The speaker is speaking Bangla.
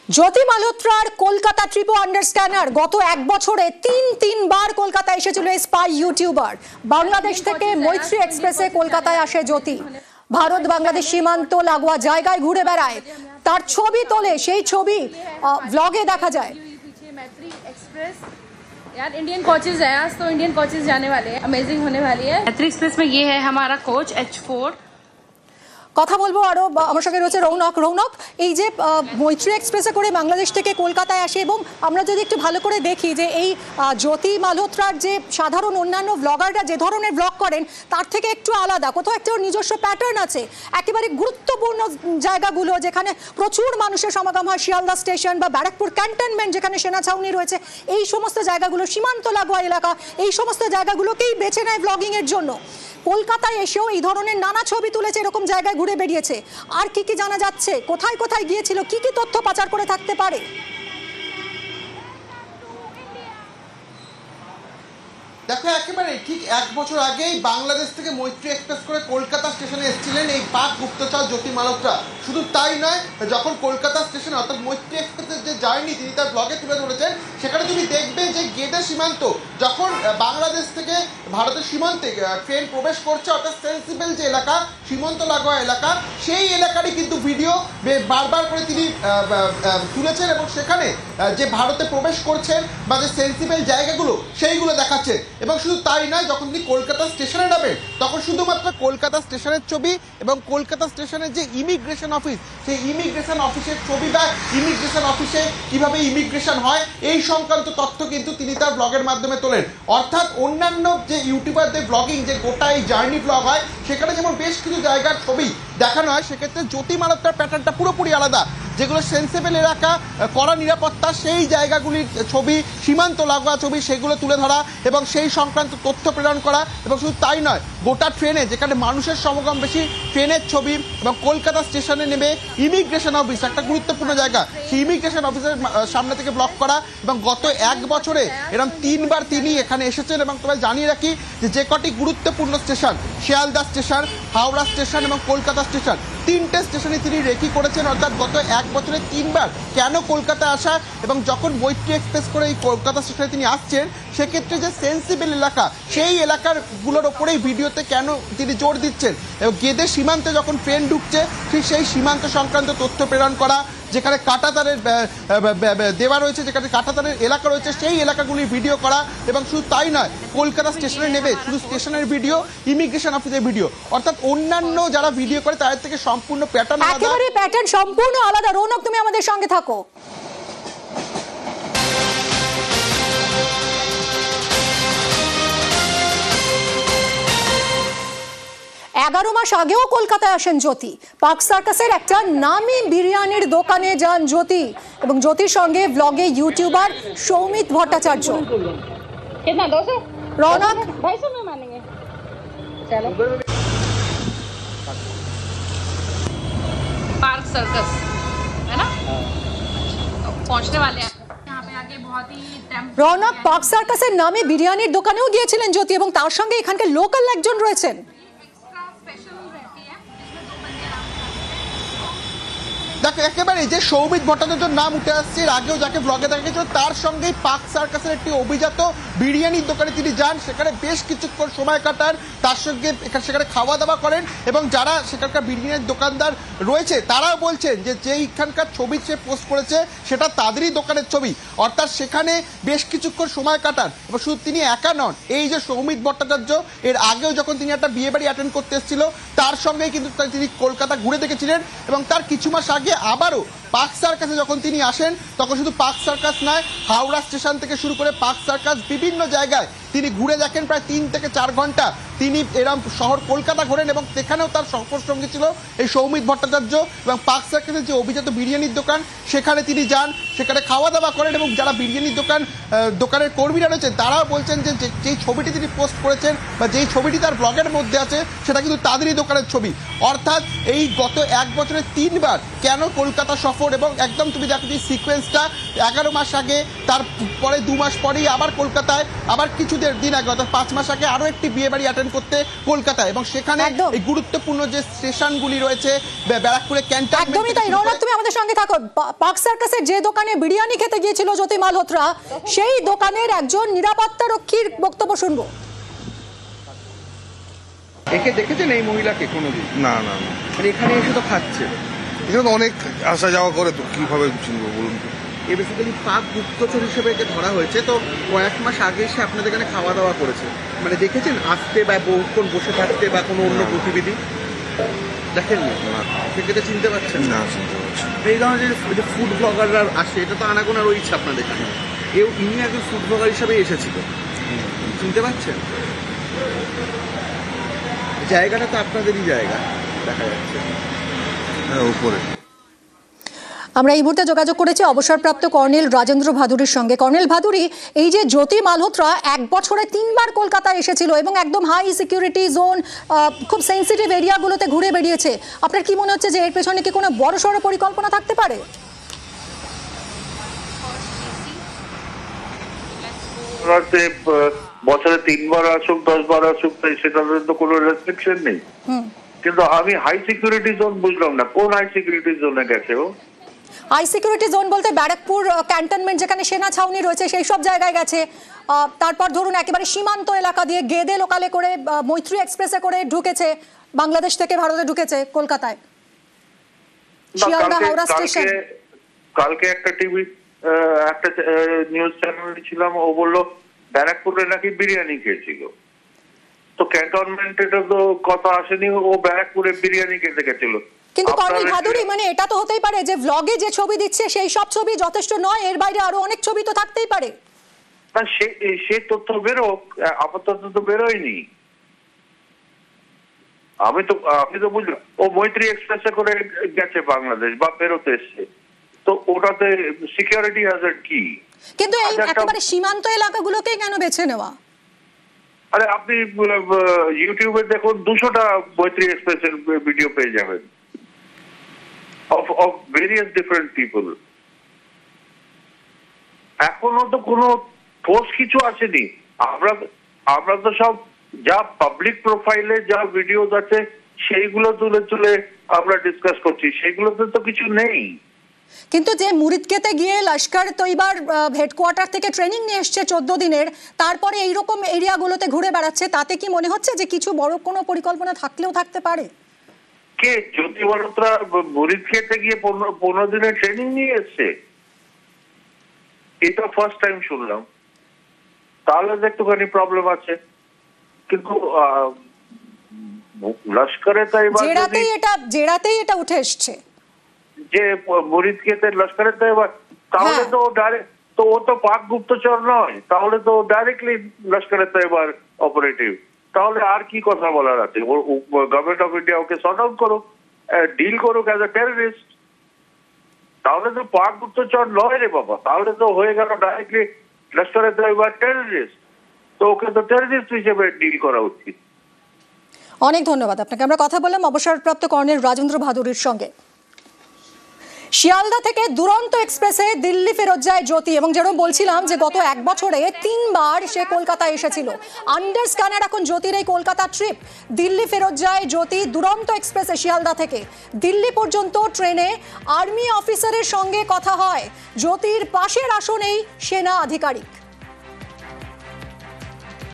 জ্যোতি মালহোত্রার কলকাতা ট্রিপো আন্ডারস্ক্যানার গত এক বছরে তিনবার কলকাতা এসেছিল স্পাই ইউটিউবার। বাংলাদেশ থেকে মৈত্রী এক্সপ্রেসে কলকাতায় আসে জ্যোতি। ভারত বাংলাদেশ সীমান্ত লাগোয়া জায়গায় ঘুরে বেড়ায়, তার ছবি তোলে, সেই ছবি ব্লগে দেখা যায়। यार इंडियन कोचेज है आज, तो इंडियन कोचेज जाने वाले हैं, अमेजिंग होने वाली है। मैत्री एक्सप्रेस में ये है हमारा कोच H4। কথা বলবো আরো, আমার সঙ্গে রয়েছে রৌনক। এই যে মৈত্রী এক্সপ্রেসে করে বাংলাদেশ থেকে কলকাতায় আসে, এবং আমরা যদি একটু ভালো করে দেখি যে এই জ্যোতি মালহোত্রার যে সাধারণ অন্যান্য ব্লগাররা যে ধরনের ব্লগ করেন তার থেকে একটু আলাদা, কোথাও একটা নিজস্ব প্যাটার্ন আছে। একেবারে গুরুত্বপূর্ণ জায়গাগুলো যেখানে প্রচুর মানুষের সমাগম হয়, শিয়ালদা স্টেশন বা ব্যারাকপুর ক্যান্টনমেন্ট যেখানে সেনা ছাউনি রয়েছে, এই সমস্ত জায়গাগুলো, সীমান্ত লাগোয়া এলাকা, এই সমস্ত জায়গাগুলোকেই বেছে নেয় ব্লগিংয়ের জন্য। কলকাতায় এসেও এই ধরনের নানা ছবি তুলেছে, এরকম জায়গায় ঘুরে বেরিয়েছে। আর কি জানা যাচ্ছে, কোথায় কোথায় গিয়েছিল, কি তথ্য পাচার করে থাকতে পারে? দেখো, একেবারে ঠিক এক বছর আগেই বাংলাদেশ থেকে মৈত্রী এক্সপ্রেস করে কলকাতা স্টেশনে এসেছিলেন এই পাক গুপ্তচর জ্যোতি মালহোত্রা। শুধু তাই নয়, যখন কলকাতা স্টেশনে অর্থাৎ মৈত্রী এক্সপ্রেসের যে জার্নি তিনি তার ব্লগে তুলে ধরেছেন, সেখানে তুমি দেখবে যে গেটের সীমান্ত, যখন বাংলাদেশ থেকে ভারতের সীমান্তে ট্রেন প্রবেশ করছে, অর্থাৎ সেন্সিবল যে এলাকা, সীমান্ত লাগোয়া এলাকা, সেই এলাকারই কিন্তু ভিডিও বারবার করে তিনি তুলেছেন, এবং সেখানে যে ভারতে প্রবেশ করছেন বা যে সেন্সিবল জায়গাগুলো সেইগুলো দেখাচ্ছেন। এবং শুধু তাই নয়, যখন তিনি কলকাতা স্টেশনে নামেন তখন শুধুমাত্র কলকাতা স্টেশনের ছবি এবং কলকাতা স্টেশনের যে ইমিগ্রেশন অফিস, সেই ইমিগ্রেশন অফিসের ছবি বা ইমিগ্রেশন অফিসে কিভাবে ইমিগ্রেশন হয় এই সংক্রান্ত তথ্য কিন্তু তিনি তার ব্লগের মাধ্যমে তোলেন। অর্থাৎ অন্যান্য যে ইউটিউবারদের ব্লগিং, যে গোটা এই জার্নি ব্লগ হয়, সেখানে যেমন বেশ কিছু জায়গার ছবি দেখানো হয়, সেক্ষেত্রে জ্যোতি মালহোত্রার প্যাটার্নটা পুরোপুরি আলাদা। যেগুলো সেন্সিবল এলাকা, কড়া নিরাপত্তা, সেই জায়গাগুলির ছবি, সীমান্ত লাগোয়া ছবি, সেগুলো তুলে ধরা এবং সেই সংক্রান্ত তথ্য প্রেরণ করা। এবং শুধু তাই নয়, গোটা ট্রেনে যেখানে মানুষের সমাগম বেশি, ট্রেনের ছবি, এবং কলকাতা স্টেশনে নেমে ইমিগ্রেশন অফিস, একটা গুরুত্বপূর্ণ জায়গা, সেই ইমিগ্রেশন অফিসের সামনে থেকে ব্লক করা। এবং গত এক বছরে এরকম তিনবার তিনি এখানে এসেছেন। এবং তোমায় জানিয়ে রাখি যে কটি গুরুত্বপূর্ণ station, Sealdah station, Howrah station এবং কলকাতা স্টেশন, তিনটে স্টেশনে তিনি রেকি করেছেন। অর্থাৎ গত এক বছরে তিনবার কেন কলকাতা আসা, এবং যখন মৈত্রী এক্সপ্রেস করে এই কলকাতা স্টেশনে তিনি আসছেন, সেক্ষেত্রে যে সেন্সিবল এলাকা, সেই এলাকারগুলোর ওপরেই ভিডিওতে কেন তিনি জোর দিচ্ছেন। এবং গেদে সীমান্তে যখন ট্রেন ঢুকছে, ঠিক সেই সীমান্ত সংক্রান্ত তথ্য প্রেরণ করা, যেখানে কাঁটাতারের দেওয়া রয়েছে, যেখানে কাঁটাতারের এলাকা রয়েছে, সেই এলাকাগুলির ভিডিও করা। এবং শুধু তাই নয়, কলকাতা স্টেশনে নেবে শুধু স্টেশনের ভিডিও, ইমিগ্রেশন অফিসের ভিডিও, অর্থাৎ অন্যান্য যারা ভিডিও করে তাদের থেকে সম্পূর্ণ প্যাটার্ন আলাদা। একেবারে প্যাটার্ন সম্পূর্ণ আলাদা। রৌনক, তুমি আমাদের সঙ্গে থাকো। 11 মাস আগেও কলকাতায় আসেন জ্যোতি। পার্ক সার্কাসের একটা নামি বিরিয়ানির দোকানে যান জ্যোতি, এবং জ্যোতির সঙ্গে ব্লগে ইউটিউবার সৌমিত ভট্টাচার্য। রৌনক, पार्क सर्कस है ना, पहुंचने वाले हैं यहाँ पे आगे। बहुत ही রৌনক, পার্ক সার্কাসের নামে বিরিয়ানির দোকানেও গিয়েছিলেন জ্যোতি, এবং তার সঙ্গে এখানকার লোকাল একজন রয়েছেন। দেখো, একেবারে যে সৌমিত ভট্টাচার্যের নাম উঠে আসছে, এর আগেও যাকে ব্লগে দেখা গেছিল, তার সঙ্গেই পার্ক সার্কাসের একটি অভিজাত বিরিয়ানির দোকানে তিনি যান, সেখানে বেশ কিছুক্ষণ সময় কাটান, তার সঙ্গে সেখানে খাওয়া দাওয়া করেন। এবং যারা সেখানকার বিরিয়ানির দোকানদার রয়েছে তারাও বলছেন যে এইখানকার ছবি সে পোস্ট করেছে সেটা তাদেরই দোকানের ছবি। অর্থাৎ সেখানে বেশ কিছুক্ষণ সময় কাটান। এবং শুধু তিনি একা নন, এই যে সৌমিত ভট্টাচার্য, এর আগেও যখন তিনি একটা বিয়ে বাড়ি অ্যাটেন্ড করতে এসেছিল, তার সঙ্গেই কিন্তু তিনি কলকাতা ঘুরে দেখেছিলেন। এবং তার কিছু মাস আগে আবারও পার্ক সার্কাসে যখন তিনি আসেন, তখন শুধু পার্ক সার্কাস নয়, হাওড়া স্টেশন থেকে শুরু করে পার্ক সার্কাস, বিভিন্ন জায়গায় তিনি ঘুরে দেখেন। প্রায় 3 থেকে 4 ঘন্টা তিনি এরম শহর কলকাতা ঘোরেন, এবং সেখানেও তার সফরসঙ্গী ছিল এই সৌমিত ভট্টাচার্য। এবং পার্ক সার্কাসের যে অভিজাত বিরিয়ানির দোকান, সেখানে তিনি যান, সেখানে খাওয়া দাওয়া করেন। এবং যারা বিরিয়ানির দোকানের কর্মীরা রয়েছেন তারাও বলছেন যে যেই ছবিটি তিনি পোস্ট করেছেন বা যেই ছবিটি তার ব্লগের মধ্যে আছে, সেটা কিন্তু তাদেরই দোকানের ছবি। অর্থাৎ এই গত এক বছরে 3বার কেন কলকাতা সফর। এবং একদম তুমি দেখো যে সিকোয়েন্সটা, 11 মাস আগে, তারপরে 2 মাস পরেই আবার কলকাতায়, আবার কিছু দিন আগে অর্থাৎ 5 মাস আগে আরও একটি বিয়ে বাড়ি অ্যাটেন্ড অ্যাটেন্ড করতে কলকাতায়, এবং সেখানে এই গুরুত্বপূর্ণ যে স্টেশনগুলি রয়েছে ব্যারাকপুরে ক্যান্টনমেন্ট। একদমই তাই। রৌনক, তুমি আমাদের সঙ্গে থাকো। পার্ক সার্কাসের যে দোকানে বিরিয়ানি খেতে গিয়েছিল জ্যোতি মালহোত্রা, সেই দোকানের একজন নিরাপত্তা রক্ষীর বক্তব্য শুনবো। একে দেখেছেন এই মহিলাকে কোনোদিন? না না না, মানে এখানে এসে তো খাচ্ছে, এখানে তো অনেক আসা যাওয়া করে, তো কিভাবে চিনবো বলুন তো? এ বেসিক্যালি পাক গুপ্তচর হিসেবে একে ধরা হয়েছে। তো কয়েক মাস আগে এসে আপনাদের এখানে খাওয়া দাওয়া করেছে, মানে দেখেছেন আসতে বা বহুক্ষণ বসে থাকতে বা কোনো অন্য গতিবিধি দেখেননি? সেক্ষেত্রে চিনতে পারছেন না, চিনতে পারছি না। এই ধরনের যে ফুড ব্লগাররা আসে, এটা তো আনাগোনা রয়েছে আপনাদের এখানে, ইনি একজন ফুড ব্লগার হিসাবে এসেছিল, চিনতে পারছেন? জায়গাটা তো আপনাদেরই জায়গা দেখা যাচ্ছে। হ্যাঁ, উপরে। আমরা এই মুহূর্তে যোগাযোগ করেছি অবসরপ্রাপ্ত কর্নেল রাজেন্দ্র ভাদুরীর সঙ্গে। কর্নেল ভাদুরী, এই যে জ্যোতি মালহোত্রা 1 বছরে 3 বার কলকাতায় এসেছিল এবং একদম হাই সিকিউরিটি জোন, খুব সেন্সিটিভ এরিয়াগুলোতে ঘুরে বেরিয়েছে, আপনার কি মনে হচ্ছে যে এর পেছনে কি কোনো বড়সড় পরিকল্পনা থাকতে পারে? বছরে 3 বার আসুক 10 বার আসুক, সেটাতে তো কোনো রেস্ট্রিকশন নেই। কিন্তু আমি হাই সিকিউরিটি জোন বুঝলাম না, কোন হাই সিকিউরিটি জোনে গেছে ও? হাই সিকিউরিটি জোন বলতে ব্যারাকপুর ক্যান্টনমেন্ট, যেখানে সেনা ছাউনি রয়েছে, সেই সব জায়গায় গেছে। তারপর ধরুন একেবারে সীমান্ত এলাকা দিয়ে গেদে লোকালে করে মৈত্রী এক্সপ্রেসে করে ঢুকেছে, বাংলাদেশ থেকে ভারতে ঢুকেছে কলকাতায়, শিয়ালদা হাওড়া স্টেশন। কালকে একটা টিভি একটা নিউজ চ্যানেলে ছিলাম, ও বললো ব্যারাকপুরে নাকি বিরিয়ানি খেয়েছিল। তো ক্যান্টনমেন্টে তো কথা আসেনি, ও ব্যারাকপুরে বিরিয়ানি খেতে গেছিল। কিন্তু কর্নেল ভাদুরী, মানে এটা তো হতেই পারে যে ভ্লগে যে ছবি দিচ্ছে সেই সব ছবি যথেষ্ট নয়, এর বাইরে আরো অনেক ছবি তো থাকতেই পারে। না, সে তথ্য বেরোক, আপাতত তো বেরোয়নি। আপনি তো বুঝলেন, ও মৈত্রী এক্সপ্রেসে করে গেছে বাংলাদেশ বা ফেরত এসছে, তো ওটাতে সিকিউরিটি হ্যাজার্ড কি? কিন্তু এই একেবারে সীমান্ত এলাকাগুলোকেই কেন বেছে নেওয়া? আরে আপনি ইউটিউবে দেখুন, 200টা মৈত্রী এক্সপ্রেসের ভিডিও পেয়ে যাবেন of various different people. এখনো তো কোনো ঠোস কিছু আসেনি। আমরা তো সব যা পাবলিক প্রোফাইলে যা ভিডিও আছে সেইগুলো তুলে আমরা ডিসকাস করছি, সেগুলোতে তো কিছু নেই। কিন্তু যে মুরিদকেতে গিয়ে লস্কর তৈবার হেডকোয়ার্টার থেকে ট্রেনিং নিয়ে এসছে 14 দিনের, তারপরে এইরকম এরিয়াগুলোতে ঘুরে বেড়াচ্ছে, তাতে কি মনে হচ্ছে যে কিছু বড় কোনো পরিকল্পনা থাকলেও থাকতে পারে? কে জ্যোতি মালহোত্রা মুরিদকেতে গিয়ে 15 দিনের ট্রেনিং নিয়ে এসছে? এটা ফার্স্ট টাইম শুনলাম। তাহলে তো একটুখানি প্রবলেম আছে। কিন্তু লস্করে তৈবা জেরাতেই এটা উঠে এসছে যে মুরিদকেতে লস্করে তৈবা, তাহলে তো ডাইরেক্ট, তো ও তো পাক গুপ্তচর নয়, তাহলে তো ডাইরেক্টলি লস্করে তৈবার অপারেটিভ। তাহলে আর কি কথা বলার আছে? Government of India okay sort out করুক, ডিল করুক অ্যাজ এ টেররিস্ট। তাহলে তো পাক গুপ্তচর নয় রে বাবা, তাহলে তো হয়ে গেল ডাইরেক্টলি লস্করে তৈবার টেররিস্ট। তো ওকে তো টেররিস্ট হিসেবে ডিল করা উচিত। অনেক ধন্যবাদ আপনাকে। আমরা কথা বললাম অবসরপ্রাপ্ত কর্নেল রাজেন্দ্র ভাদুরীর সঙ্গে। শিয়ালদা থেকে দুরন্ত এক্সপ্রেসে দিল্লি ফেরত যায় জ্যোতি, এবং যেরকম বলছিলাম যে গত 1 বছরে 3 বার সে কলকাতায় এসেছিল। আন্ডার স্ক্যানার এখন জ্যোতির এই কলকাতা ট্রিপ। দিল্লি ফেরত যায় জ্যোতি দুরন্ত এক্সপ্রেসে শিয়ালদা থেকে। দিল্লি পর্যন্ত ট্রেনে আর্মি অফিসারের সঙ্গে কথা হয়, জ্যোতির পাশের আসনেই সেনা আধিকারিক।